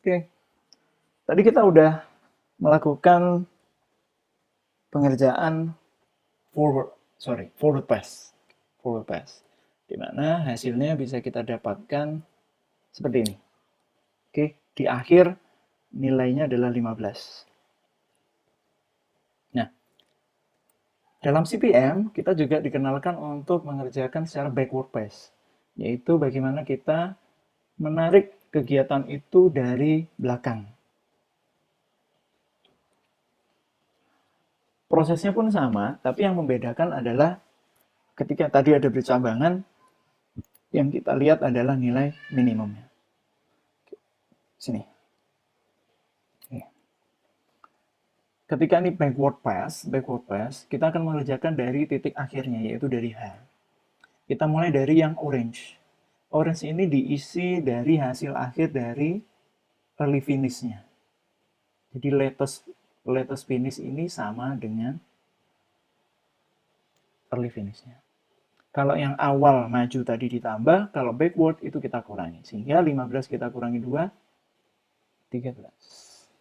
Oke, tadi kita udah melakukan pengerjaan forward pass. Forward pass. Di mana hasilnya bisa kita dapatkan seperti ini. Oke, di akhir nilainya adalah 15. Nah, dalam CPM kita juga dikenalkan untuk mengerjakan secara backward pass, yaitu bagaimana kita menarik kegiatan itu dari belakang. Prosesnya pun sama, tapi yang membedakan adalah ketika tadi ada bercambangan, yang kita lihat adalah nilai minimumnya. Sini. Ketika ini backward pass, kita akan mengerjakan dari titik akhirnya, yaitu dari H. Kita mulai dari yang orange. Orange ini diisi dari hasil akhir dari early finish-nya. Jadi latest finish ini sama dengan early finish-nya. Kalau yang awal maju tadi ditambah, kalau backward itu kita kurangi. Sehingga 15 kita kurangi 2, 13.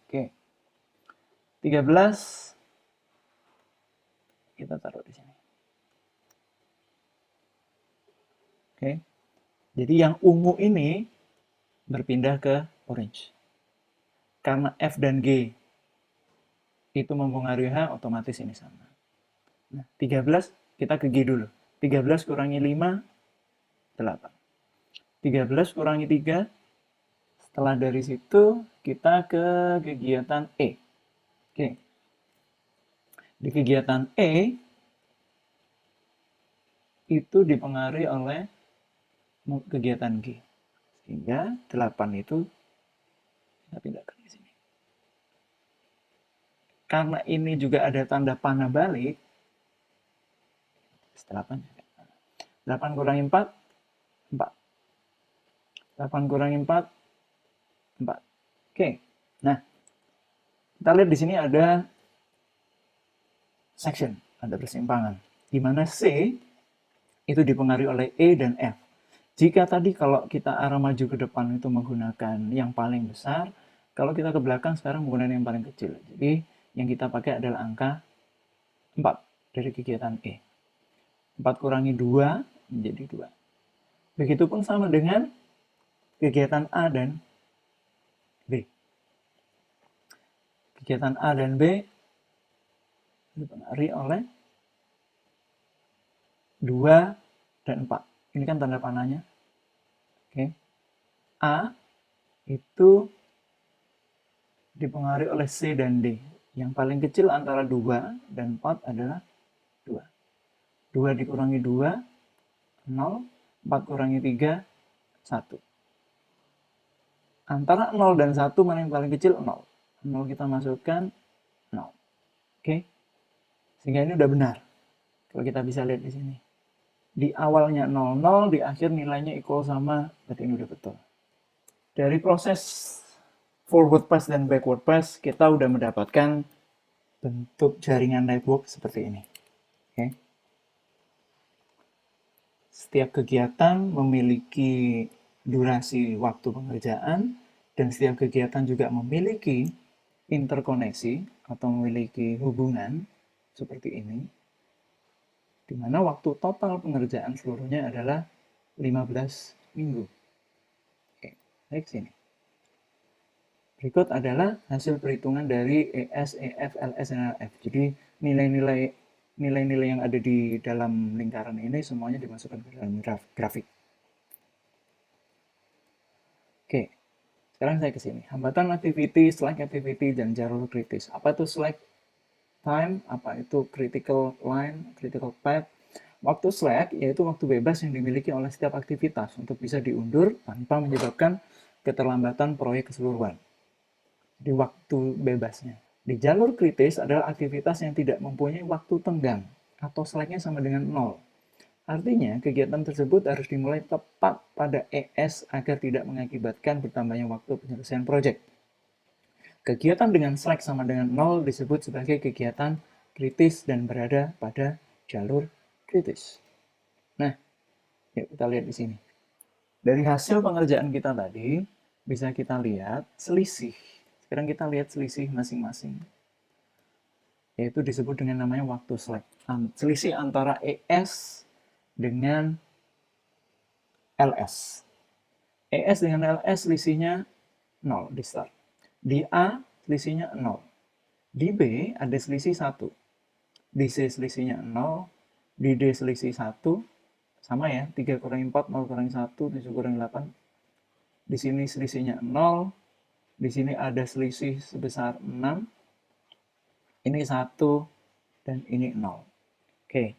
Oke. 13 kita taruh di sini. Oke. Jadi yang ungu ini berpindah ke orange. Karena F dan G itu mempengaruhi H, otomatis ini sama. Nah, 13 kita ke G dulu. 13 kurangi 5, 8. 13 kurangi 3, setelah dari situ kita ke kegiatan E. Oke. Di kegiatan E itu dipengaruhi oleh kegiatan G. Sehingga 8 itu kita pindahkan di sini. Karena ini juga ada tanda panah balik, 8, 8 kurangi 4, 4. 8 kurangi 4, 4. Oke. Nah, kita lihat di sini ada section, ada persimpangan. Di mana C itu dipengaruhi oleh E dan F. Jika tadi kalau kita arah maju ke depan itu menggunakan yang paling besar, kalau kita ke belakang sekarang menggunakan yang paling kecil. Jadi yang kita pakai adalah angka 4 dari kegiatan E. 4 kurangi 2 menjadi 2. Begitupun sama dengan kegiatan A dan B. Kegiatan A dan B dipengaruhi oleh 2 dan 4. Ini kan tanda panahnya. Oke. A itu dipengaruhi oleh C dan D. Yang paling kecil antara 2 dan 4 adalah 2. 2 dikurangi 2, 0. 4 kurangi 3, 1. Antara 0 dan 1 mana yang paling kecil? 0. 0 kita masukkan 0. Oke. Sehingga ini udah benar. Kalau kita bisa lihat di sini. Di awalnya 00, di akhir nilainya equal sama, berarti ini udah betul. Dari proses forward pass dan backward pass, kita udah mendapatkan bentuk jaringan network seperti ini. Oke. Setiap kegiatan memiliki durasi waktu pengerjaan, dan setiap kegiatan juga memiliki interkoneksi atau memiliki hubungan seperti ini, di mana waktu total pengerjaan seluruhnya adalah 15 minggu. Oke, baik sini. Berikut adalah hasil perhitungan dari ES, EF, LS, dan LF. Jadi nilai-nilai yang ada di dalam lingkaran ini semuanya dimasukkan ke dalam grafik. Oke, sekarang saya ke sini. Hambatan activity, slack activity, dan jalur kritis. Apa itu slack time? Apa itu critical line, critical path? Waktu slack yaitu waktu bebas yang dimiliki oleh setiap aktivitas untuk bisa diundur tanpa menyebabkan keterlambatan proyek keseluruhan. Di waktu bebasnya. Di jalur kritis adalah aktivitas yang tidak mempunyai waktu tenggang atau slacknya sama dengan 0. Artinya, kegiatan tersebut harus dimulai tepat pada ES agar tidak mengakibatkan bertambahnya waktu penyelesaian proyek. Kegiatan dengan slack sama dengan 0 disebut sebagai kegiatan kritis dan berada pada jalur kritis. Nah, yuk kita lihat di sini. Dari hasil pengerjaan kita tadi, bisa kita lihat selisih. Sekarang kita lihat selisih masing-masing. Yaitu disebut dengan namanya waktu slack. Selisih antara ES dengan LS. ES dengan LS selisihnya 0 di start. Di A selisihnya 0. Di B ada selisih 1. Di C selisihnya 0. Di D selisih 1. Sama ya, 3 kurangi 4, 0 kurangi 1, 7 kurangi 8. Di sini selisihnya 0. Di sini ada selisih sebesar 6. Ini 1 dan ini 0. Oke.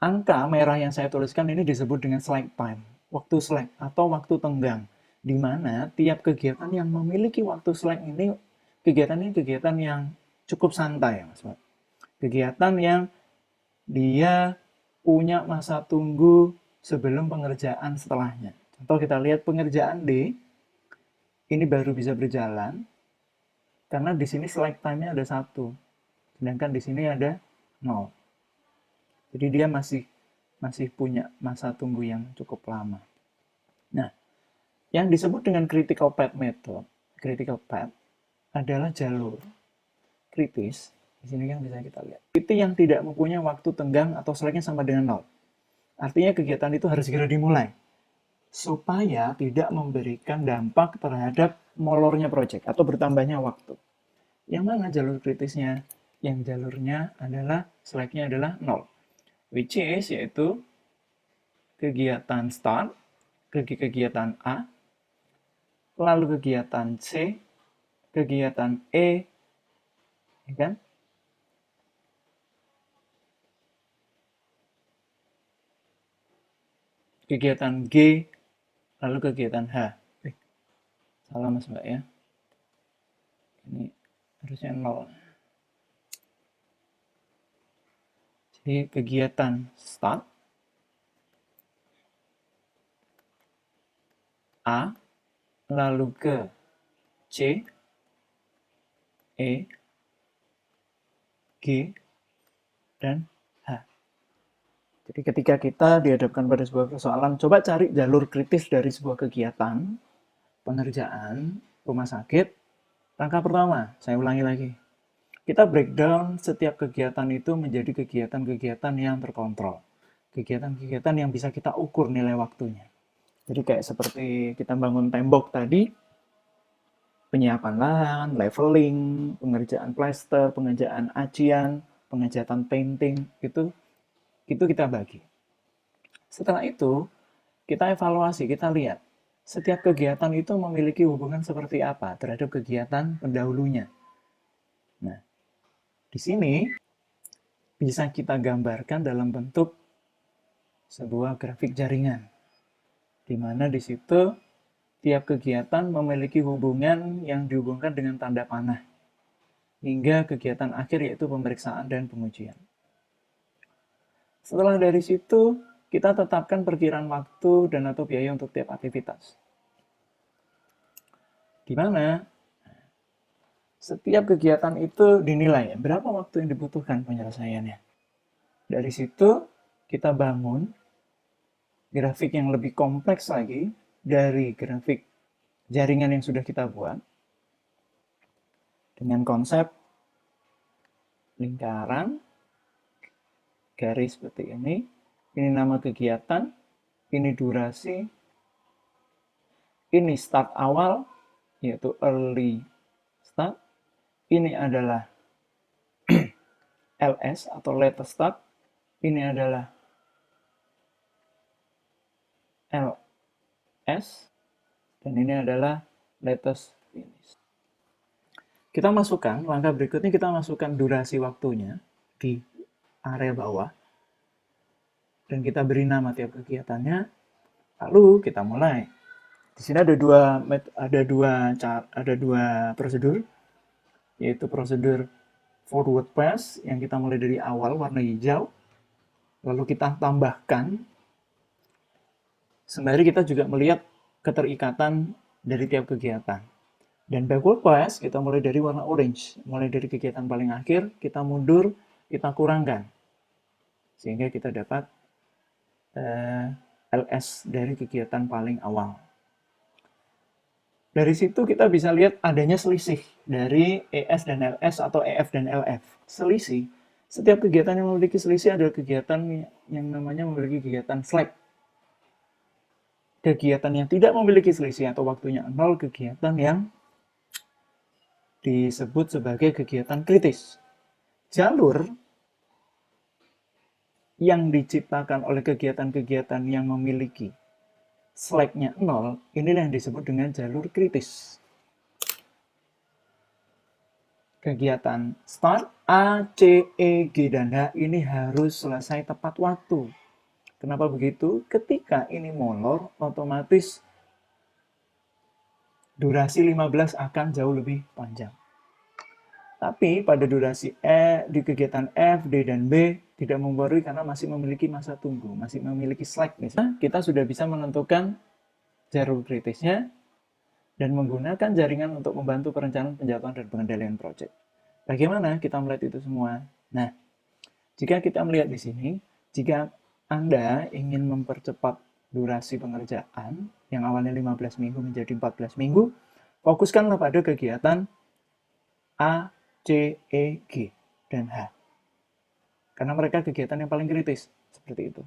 Angka merah yang saya tuliskan ini disebut dengan slack time, waktu slack atau waktu tenggang, di mana tiap kegiatan yang memiliki waktu slack ini kegiatan yang cukup santai, Mas. Kegiatan yang dia punya masa tunggu sebelum pengerjaan setelahnya. Contoh kita lihat pengerjaan D, ini baru bisa berjalan, karena di sini slack time-nya ada 1, sedangkan di sini ada 0. Jadi dia masih punya masa tunggu yang cukup lama. Nah, yang disebut dengan critical path method, critical path adalah jalur kritis. Di sini kan bisa kita lihat. Itu yang tidak mempunyai waktu tenggang atau slacknya sama dengan 0. Artinya kegiatan itu harus segera dimulai supaya tidak memberikan dampak terhadap molornya project atau bertambahnya waktu. Yang mana jalur kritisnya? Yang jalurnya adalah slacknya adalah 0. Which is yaitu kegiatan start, kegiatan A, lalu kegiatan C, kegiatan E, ya kan? Kegiatan G, lalu kegiatan H. Salah Mas Mbak ya. Ini harusnya 0. Jadi kegiatan start, A, lalu ke C, E, G, dan H. Jadi ketika kita dihadapkan pada sebuah persoalan, coba cari jalur kritis dari sebuah kegiatan, pengerjaan, rumah sakit. Langkah pertama, saya ulangi lagi. Kita breakdown setiap kegiatan itu menjadi kegiatan-kegiatan yang terkontrol. Kegiatan-kegiatan yang bisa kita ukur nilai waktunya. Jadi kayak seperti kita bangun tembok tadi, penyiapan lahan, leveling, pengerjaan plaster, pengerjaan acian, pengecatan painting, itu kita bagi. Setelah itu, kita evaluasi, kita lihat setiap kegiatan itu memiliki hubungan seperti apa terhadap kegiatan pendahulunya. Nah, di sini bisa kita gambarkan dalam bentuk sebuah grafik jaringan, di mana di situ tiap kegiatan memiliki hubungan yang dihubungkan dengan tanda panah, hingga kegiatan akhir yaitu pemeriksaan dan pengujian. Setelah dari situ, kita tetapkan perkiraan waktu dan atau biaya untuk tiap aktivitas. Di mana setiap kegiatan itu dinilai berapa waktu yang dibutuhkan penyelesaiannya. Dari situ kita bangun grafik yang lebih kompleks lagi dari grafik jaringan yang sudah kita buat dengan konsep lingkaran, garis seperti ini. Ini nama kegiatan, ini durasi, ini start awal, yaitu early start. Ini adalah LS atau latest start. Ini adalah LS. Dan ini adalah latest finish. Kita masukkan, langkah berikutnya kita masukkan durasi waktunya di area bawah. Dan kita beri nama tiap kegiatannya. Lalu kita mulai. Di sini ada dua prosedur, yaitu prosedur forward pass yang kita mulai dari awal warna hijau, lalu kita tambahkan sembari kita juga melihat keterikatan dari tiap kegiatan. Dan backward pass kita mulai dari warna orange, mulai dari kegiatan paling akhir kita mundur, kita kurangkan sehingga kita dapat LS dari kegiatan paling awal. Dari situ kita bisa lihat adanya selisih dari ES dan LS atau EF dan LF. Selisih. Setiap kegiatan yang memiliki selisih adalah kegiatan yang namanya memiliki kegiatan slack. Kegiatan yang tidak memiliki selisih atau waktunya nol, kegiatan yang disebut sebagai kegiatan kritis. Jalur yang diciptakan oleh kegiatan-kegiatan yang memiliki slack-nya nol, inilah yang disebut dengan jalur kritis. Kegiatan start A, C, E, G, dan H ini harus selesai tepat waktu. Kenapa begitu? Ketika ini molor, otomatis durasi 15 akan jauh lebih panjang. Tapi pada durasi di kegiatan F, D, dan B tidak mempengaruhi karena masih memiliki masa tunggu, masih memiliki slack. Misalnya, kita sudah bisa menentukan jalur kritisnya dan menggunakan jaringan untuk membantu perencanaan, penjatuhan, dan pengendalian proyek. Bagaimana kita melihat itu semua? Nah, jika kita melihat di sini, jika Anda ingin mempercepat durasi pengerjaan yang awalnya 15 minggu menjadi 14 minggu, fokuskanlah pada kegiatan A, C, E, G, dan H. Karena mereka kegiatan yang paling kritis, seperti itu.